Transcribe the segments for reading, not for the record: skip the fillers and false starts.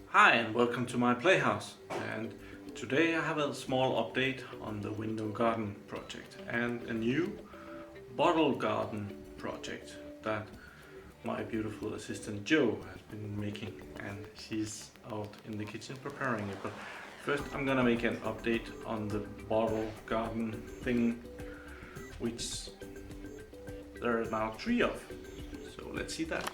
Hi and welcome to my playhouse, and today I have a small update on the window garden project and a new bottle garden project that my beautiful assistant Jo has been making, and she's out in the kitchen preparing it. But first I'm gonna make an update on the bottle garden thing, which there are now 3 of, so let's see that.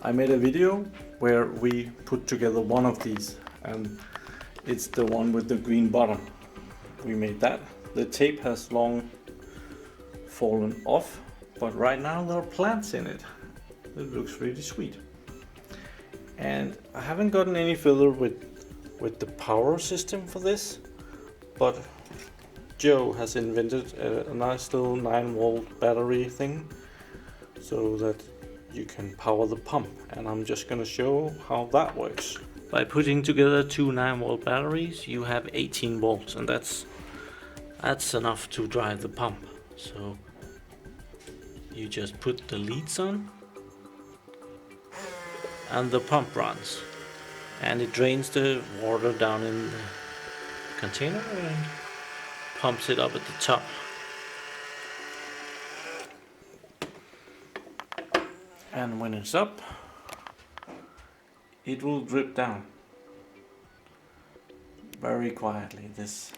I made a video where we put together one of these, and it's the one with the green bottom. We made that. The tape has long fallen off, but right now there are plants in it. It looks really sweet. And I haven't gotten any further with the power system for this, but Jo has invented a nice little 9-volt battery thing so that you can power the pump, and I'm just gonna show how that works. By putting together 2 9-volt batteries, you have 18 volts, and that's enough to drive the pump. So you just put the leads on and the pump runs, and it drains the water down in the container and pumps it up at the top. And when it's up, it will drip down very quietly. This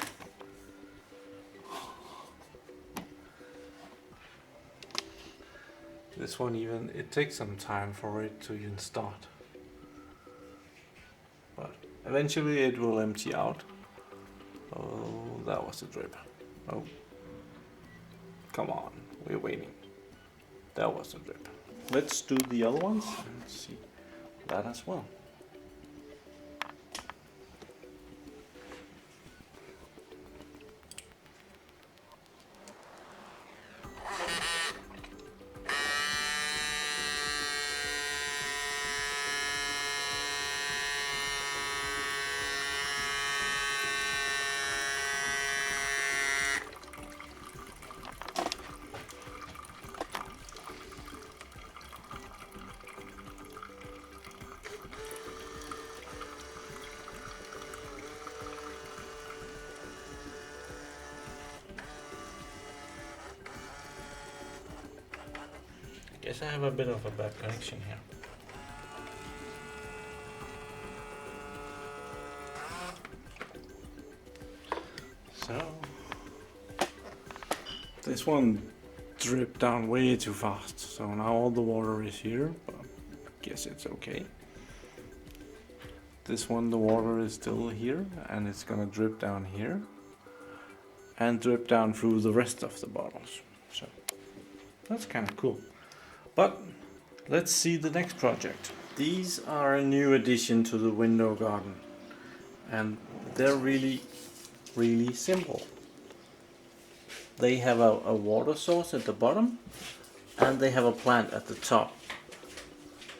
one, even it takes some time for it to even start, but eventually it will empty out. Oh, that was a drip. Oh, come on, we're waiting. That was a drip. Let's do the other ones and see that as well. Guess I have a bit of a bad connection here. So this one dripped down way too fast, so now all the water is here, but I guess it's okay. This one, the water is still here, and it's gonna drip down here and drip down through the rest of the bottles. So that's kind of cool. But let's see the next project. These are a new addition to the window garden, and they're really simple. They have a water source at the bottom, and they have a plant at the top,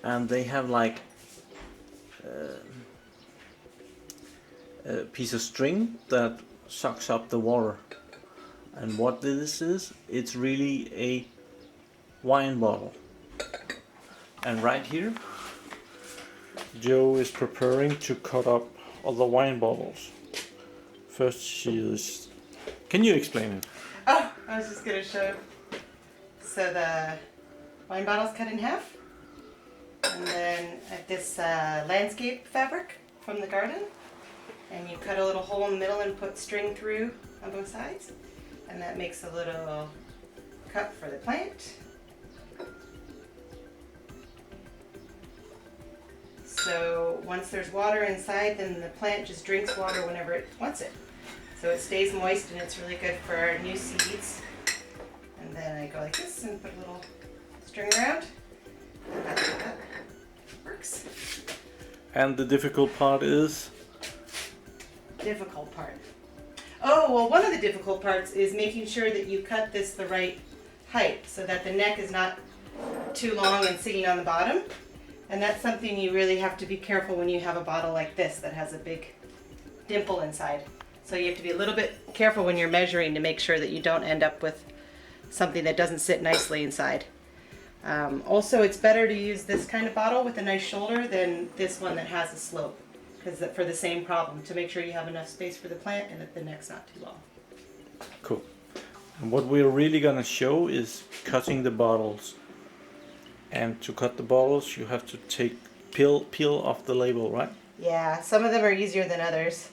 and they have like a piece of string that sucks up the water. And what this is, it's really a wine bottle. And right here, Jo is preparing to cut up all the wine bottles. First she is... Can you explain it? Oh, I was just going to show. So the wine bottle's cut in half. And then this landscape fabric from the garden. And you cut a little hole in the middle and put string through on both sides. And that makes a little cup for the plant. So once there's water inside, then the plant just drinks water whenever it wants it. So it stays moist, and it's really good for our new seeds. And then I go like this and put a little string around, and that's how that works. And the difficult part is? Difficult part. Oh, well, one of the difficult parts is making sure that you cut this the right height so that the neck is not too long and sitting on the bottom. And that's something you really have to be careful when you have a bottle like this that has a big dimple inside. So you have to be a little bit careful when you're measuring to make sure that you don't end up with something that doesn't sit nicely inside. Also, it's better to use this kind of bottle with a nice shoulder than this one that has a slope, because for the same problem, to make sure you have enough space for the plant and that the neck's not too long. Cool. And what we're really gonna show is cutting the bottles. And to cut the bottles, you have to peel off the label, right? Yeah, some of them are easier than others.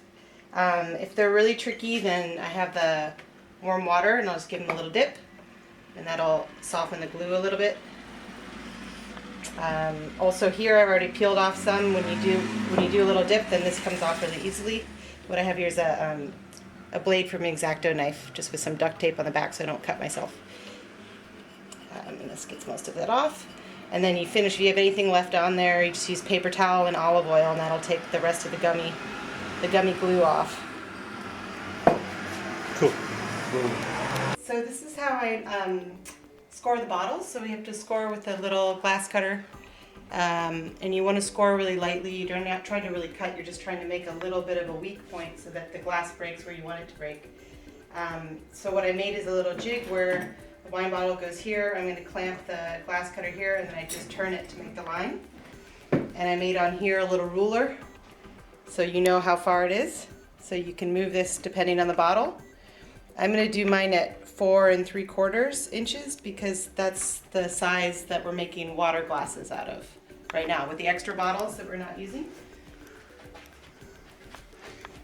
If they're really tricky, then I have the warm water and I'll just give them a little dip, and that'll soften the glue a little bit. Also here I've already peeled off some. When you do a little dip, then this comes off really easily. What I have here is a blade from an X-Acto knife, just with some duct tape on the back so I don't cut myself. And this gets most of that off. And then you finish, if you have anything left on there, you just use paper towel and olive oil, and that'll take the rest of the gummy glue off. Cool. So this is how I score the bottles. So we have to score with a little glass cutter. And you want to score really lightly. You're not trying to really cut, you're just trying to make a little bit of a weak point so that the glass breaks where you want it to break. So what I made is a little jig where the wine bottle goes here. I'm going to clamp the glass cutter here, and then I just turn it to make the line. And I made on here a little ruler so you know how far it is. So you can move this depending on the bottle. I'm going to do mine at 4 3/4 inches because that's the size that we're making water glasses out of right now with the extra bottles that we're not using.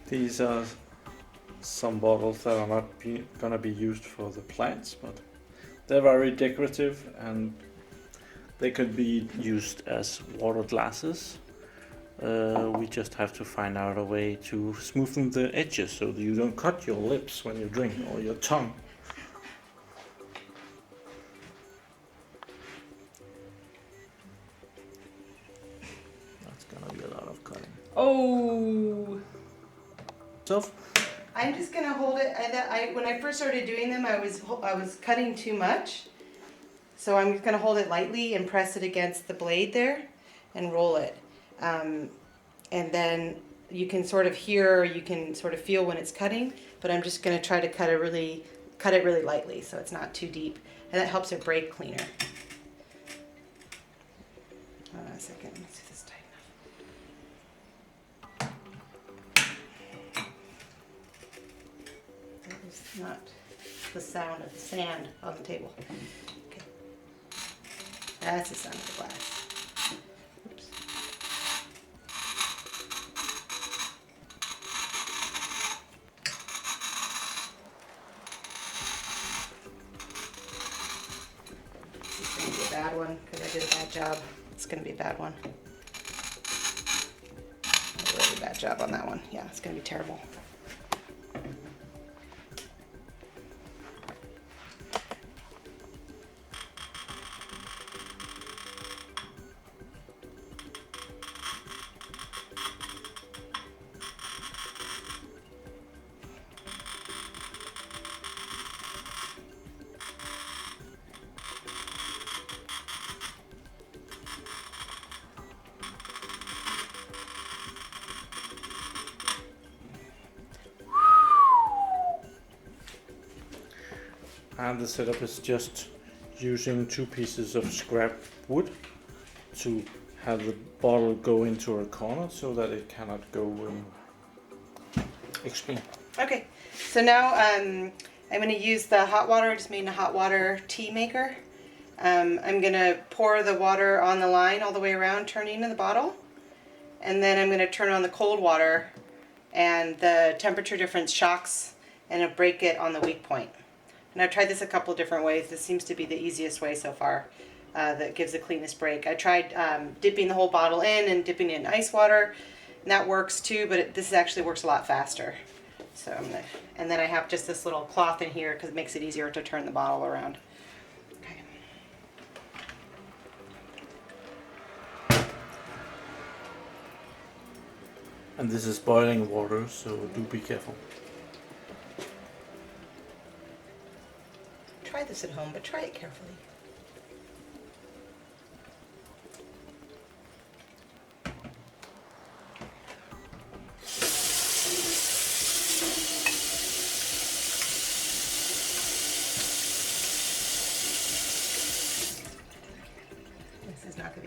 These are some bottles that are not gonna be used for the plants, but they're very decorative and they could be used as water glasses. We just have to find out a way to smoothen the edges so that you don't cut your lips when you drink, or your tongue. That's gonna be a lot of cutting. Oh! So, I'm just gonna hold it. When I first started doing them, I was cutting too much, so I'm just gonna hold it lightly and press it against the blade there, and roll it. And then you can sort of hear, or you can sort of feel when it's cutting. But I'm just gonna try to cut it really lightly, so it's not too deep, and that helps it break cleaner. Hold on a second. Let me see if this is tight enough. That was not the sound of the sand on the table. Okay. That's the sound of the glass. Oops. This is going to be a bad one because I did a bad job. It's going to be a bad one. A really bad job on that one. Yeah, it's going to be terrible. And the setup is just using 2 pieces of scrap wood to have the bottle go into a corner so that it cannot go extreme. Okay, so now I'm going to use the hot water. I just made a hot water tea maker. I'm going to pour the water on the line all the way around, turning in the bottle. And then I'm going to turn on the cold water, and the temperature difference shocks and it'll break it on the weak point. And I've tried this a couple of different ways. This seems to be the easiest way so far that gives the cleanest break. I tried dipping the whole bottle in and dipping it in ice water, and that works too, but this actually works a lot faster. So and then I have just this little cloth in here because it makes it easier to turn the bottle around. Okay. And this is boiling water, so do be careful. Try this at home, but try it carefully.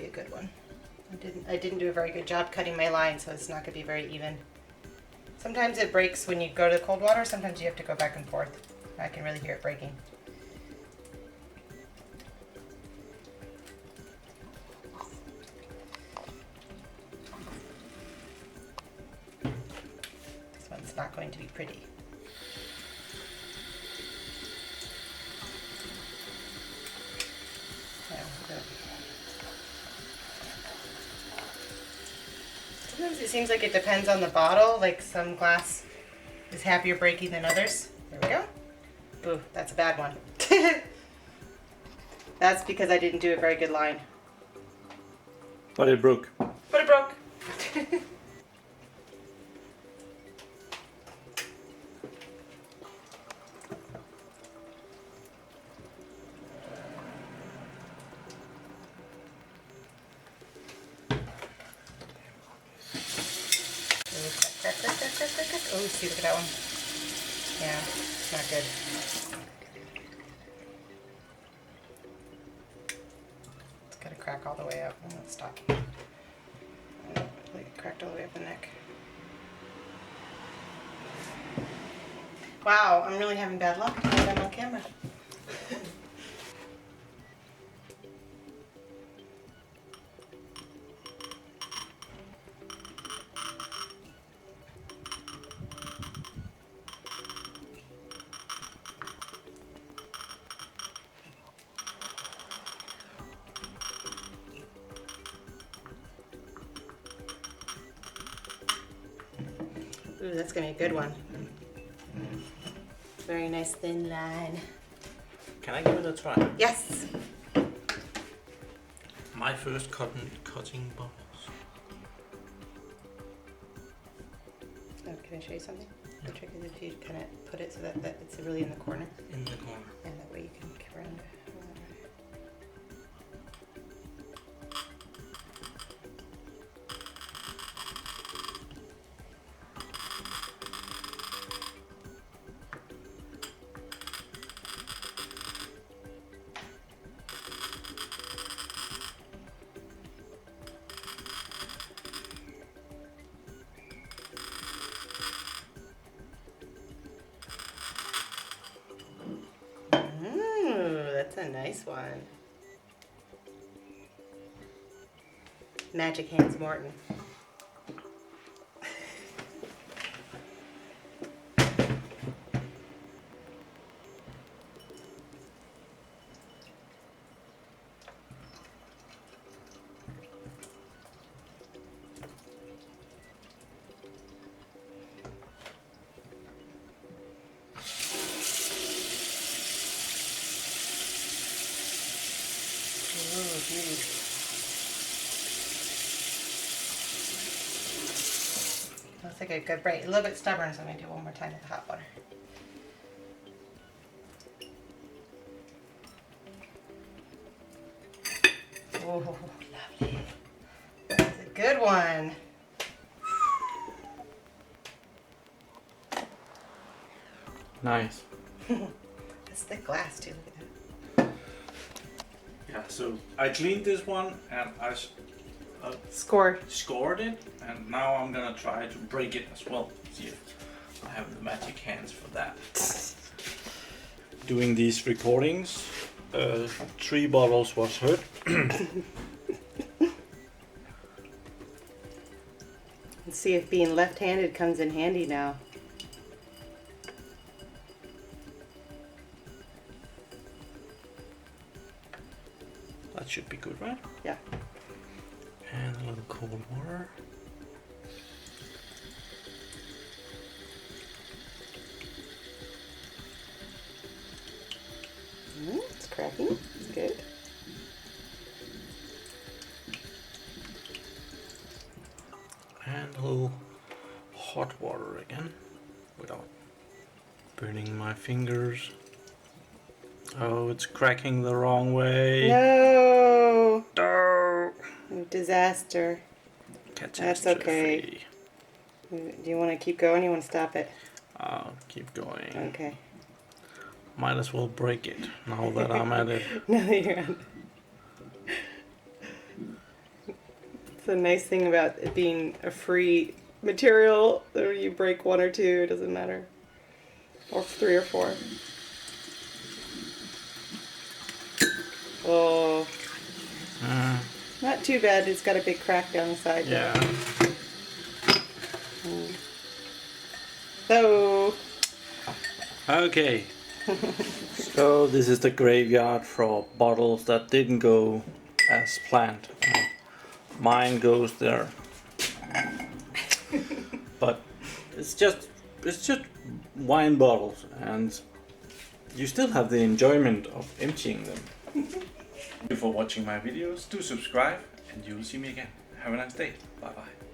be a good one. I didn't do a very good job cutting my line, so it's not gonna be very even. Sometimes it breaks when you go to the cold water. Sometimes you have to go back and forth. I can really hear it breaking. This one's not going to be pretty. Sometimes it seems like it depends on the bottle, like some glass is happier breaking than others. There we go. Ooh, that's a bad one. That's because I didn't do a very good line. But it broke. But it broke. Oh, see, look at that one. Yeah, it's not good. It's got to crack all the way up. I'm not stopping. Like it cracked all the way up the neck. Wow, I'm really having bad luck now that I'm on camera. Ooh, that's gonna be a good one. Very nice thin line. Can I give it a try? Yes. My first cutting bubbles. Oh, can I show you something? The trick is if you kind of put it so that it's really in the corner. In the corner. And that way you can keep around it. That's a nice one. Magic Hands Morton. Looks like a good break. A little bit stubborn, so I'm going to do it one more time with the hot water. Oh, lovely. That's a good one. Nice. That's thick glass too. Look at that. Yeah, so I cleaned this one and I scored it, and now I'm gonna try to break it as well. See if I have the magic hands for that. Doing these recordings, 3 bottles was hurt. Let's see if being left-handed comes in handy now. That should be good, right? Yeah. And a little cold water. It's cracking. It's good. And a little hot water again, without burning my fingers. Oh, it's cracking the wrong way. No! No! Disaster. That's okay. Do you want to keep going or you want to stop it? I'll keep going. Okay. Might as well break it now that I'm at it. No, you're on. the nice thing about it being a free material. Whether you break one or two, it doesn't matter. Or 3 or 4. Oh. Not too bad. It's got a big crack down the side. Yeah. So. Okay. So this is the graveyard for bottles that didn't go as planned. Mine goes there. But it's just wine bottles, and you still have the enjoyment of emptying them. Thank you for watching my videos. Do subscribe, and you'll see me again. Have a nice day. Bye bye.